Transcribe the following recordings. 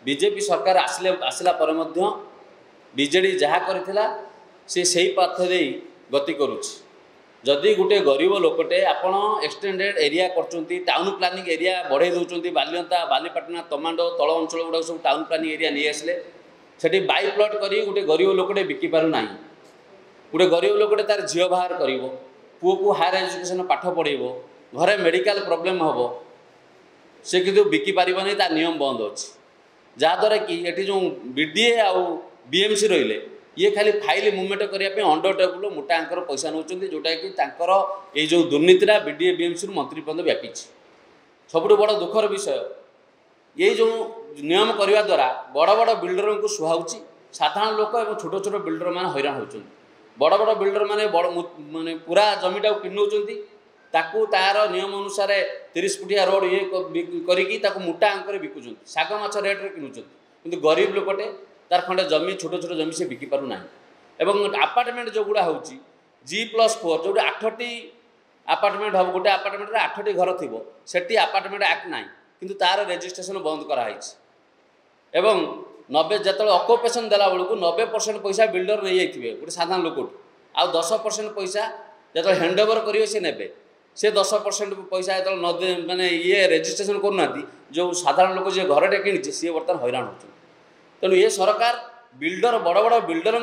BJP सरकार आसला पर बीजेडी जहाँ करथिला से सही पथ दे गति करुच्ची। जदि गोटे गरीब लोकटे आपण एक्सटेंडेड एरिया करचुंती टाउन प्लानिंग एरिया बढ़े दौरान बालियंता बालीपाटना तमांडो तल अंचल गुड़ा सब टाउन प्लानिंग एरिया नहीं आसले सेठी बाई प्लट कर गोटे गरीब लोकटे बिकी पारु ना। गोटे गरीब लोकटे तार झील बाहर कर पुओ को हायर एजुकेशन पाठ पढ़ेब घरे मेडिकल प्रोब्लेम हम से कि बिकी पारनी ता नियम बंद अच्छी जहाद्वारा कि ये जो बीडीए आउ बीएमसी रहिले ये खाली फाइल मुवमेंट करने अंडर टेबुल मोटा आंकर पैसा नौ जोटा कि ये जो दुर्नीतिटा बीडीए बीएमसी मंत्री पर्यंत व्यापी सबुठ बड़ दुखर विषय ये जो नियम करने द्वारा बड़ बड़ बिल्डर को सुहाऊँगी साधारण लोक और छोट छोट बिल्डर मैंने हैरान होती बड़ बड़ बिल्डर मैंने बड़ माने पूरा जमीटा किणुंट ताकू तार नियम अनुसार 30 फुटिया रोड ये करी मोटा अंकर बिकुंट शाग माछ रेट्रे किणुंट कि गरीब लोकटे तार खंडे जमी छोट छोट जमी से बिकी पारु नाही। एवं आपार्टमेंट जो गुड़ा हो G+4 जो 8टी आपार्टमेंट हम गोटे आपार्टमेंट 8टी घर थी से आपार्टमेंट एक्ट ना कि तार रजिस्ट्रेशन बंद कराई एवं 90 जो अकुपेसन देला बेलू 90% पैसा बिल्डर नहीं जाइए गोटे साधारण लोक आ 10% पैसा जो हैंडओवर करेंगे सी ने से 10% पैसा जो मानने ये रजिस्ट्रेशन करना जो साधारण लोक जी घरटे कि सी बर्तमान हैरान हो तेणु ये सरकार बिल्डर बड़ बड़ बिल्डर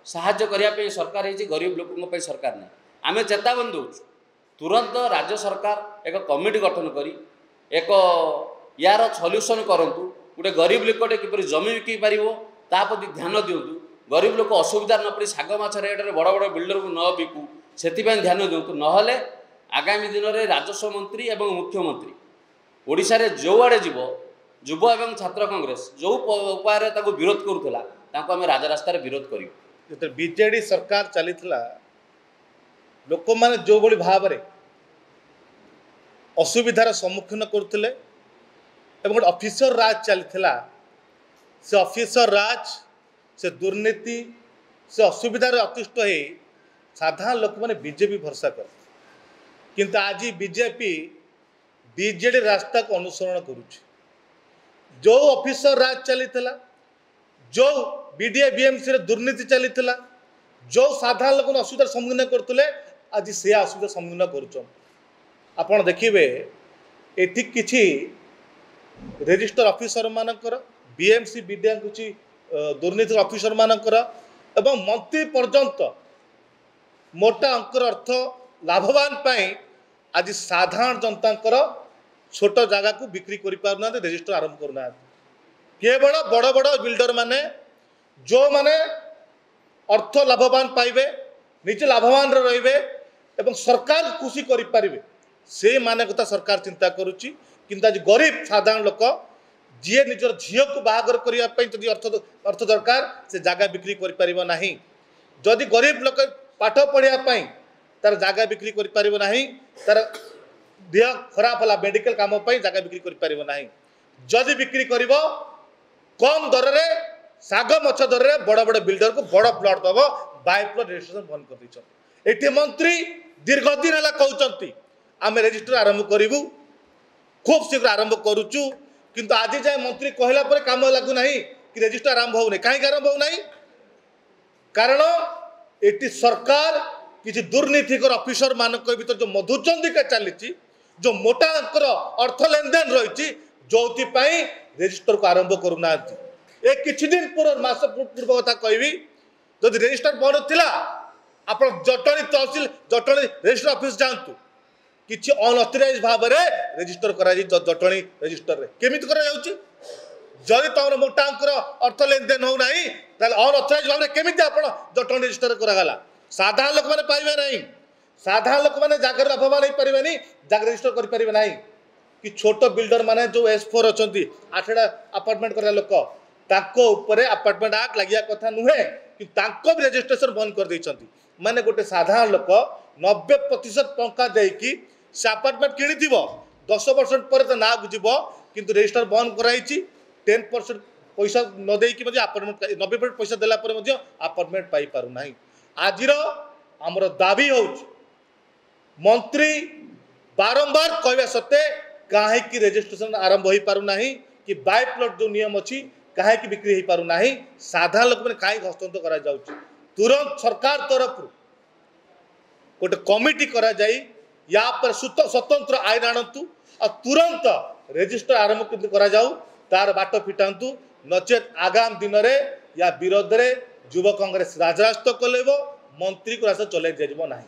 साहाय्य करने सरकार है गरीब लोकों सरकार नहीं आम चेतावनी दौर तुरंत राज्य सरकार एक कमिटी गठन करी एक यार सल्यूशन करूँ गोटे गरीब लोकटे किपर जमी बिकी पार ताप्रति ध्यान दिंतु गरीब लोक असुविधा न पड़ी शाग माछ रेट्रे बड़ बड़ बिल्डर को न बिकू से ध्यान दिंतु नहले आगामी दिन में राजस्व मंत्री एवं मुख्यमंत्री ओडिशा रे जो आड़े जीव युव एवं छात्र कांग्रेस जो उपाय विरोध करूला आम राजरास्तार विरोध कर बीजेडी सरकार चली लोक मैंने जो भली भाव में असुविधार सम्मुखीन करुले गोटे ऑफिसर राज चली से ऑफिसर राज से दुर्नीति से असुविधार अतिष्ट हो साधारण लोक मैंने बीजेपी भरसा कर किंतु आज बीजेपी बीजेडी रास्ता को अनुसरण करुच्ची जो ऑफिसर राज चली जो बीडीए बीएमसी दुर्नीति चली जो साधारण लोक असुविधार सम्मुखीन करते आज से असुविधा सम्मुखीन कर देखिए एटी किछि रजिस्टर ऑफिसर मानकर बीएमसी बीडीए किछि दुर्नीति ऑफिसर मानकर एवं मंत्री पर्यंत मोटा अंकर अर्थ लाभवान पाई आज साधारण जनता छोट जगह को बिक्री कर पारना रजिस्टर आरंभ करना केवल बड़ बड़ बिल्डर माने जो माने अर्थ लाभवान पाइबे निजे लाभवान रे एवं सरकार खुशी करें से माने कथा सरकार चिंता करुच्ची किंतु आज गरीब साधारण लोक जी निजर झील को बाहागर करने अर्थ दरकार से जगह बिक्री करना जदि गरीब लोक पाठ पढ़ाई तार जगह बिक्री करना तार देह खराब है मेडिकल काम जगह बिक्री करना जदि बिक्री कर कम दर रे शाग मछ दर रे बड़ बड़ बिल्डर को बड़ प्लट दब बाय प्लट रजिस्ट्रेशन बंद कर देते मंत्री दीर्घ दिन है कहते आम रजिस्टर आरंभ करूँ खूब शीघ्र आरंभ करुचु किंतु आज जाए मंत्री कहला पर काम लगुना कि रजिस्टर आरंभ होना कहीं आरंभ होना कारण ये सरकार किसी दुर्नीतिकर ऑफिसर मानक भीतर जो मधुचंदिका चली जो मोटा अंकर अर्थ लेनदेन रही जो रजिस्टर को आरंभ करूना ए किछि दिन पूर्व मास पूर्व कथा कहबी जदि रजिस्टर बंद थिला आप जटणी तहसील जटणी रजिस्टर ऑफिस जातु किछि अनऑथराइज भाव में रजिस्टर करा जटणी रजिस्टर रे केमिति करा जाउची जदि तमर मोटा अंकर अर्थ लेनदेन हो नाही ताले अनऑथराइज भाव में केमिति आपण जटणी रजिस्टर करा गला साधारण लोक माने पाइबे नहीं साधारण लोक माने जागर लाभवान हो पारिबेनी जागर रजिस्टर कर पारिबे नाही कि छोट बिल्डर माने जो S4 अछंती 8टा अपार्टमेंट करा लोक ताको ऊपर अपार्टमेंट एक्ट लगिया कथा नुहे कि ताको भी रजिस्ट्रेशन बंद कर देछंती माने गोटे साधारण लोक 90% टंका देकी से अपार्टमेंट किणी 10% पर तो ना बुझब किंतु रजिस्टर बंद कराई 10% पैसा न देकी अपार्टमेंट 90% पैसा देला पर अपार्टमेंट पाई पारु नाही आज आमर दाबी हो मंत्री बारंबार कहवा सत्ते कहीं रजिस्ट्रेशन आरंभ हो पारु नाही कि बाय प्लॉट जो नियम अच्छी कहीं बिक्री हो पार ना साधारण लोक मैंने कहीं हस्तांतर करा जाउछि तुरंत सरकार तरफ गोटे कमिटी करा जाई या पर स्वतंत्र आईन आणतु और तुरंत रजिस्टर आरंभ किंतु करा जाऊ तार बाट फिटातु नचेत आगाम दिन में या विरोध में युवा कांग्रेस राजरास्ता कलेब मंत्री को रास्ता चलै जाइब ना।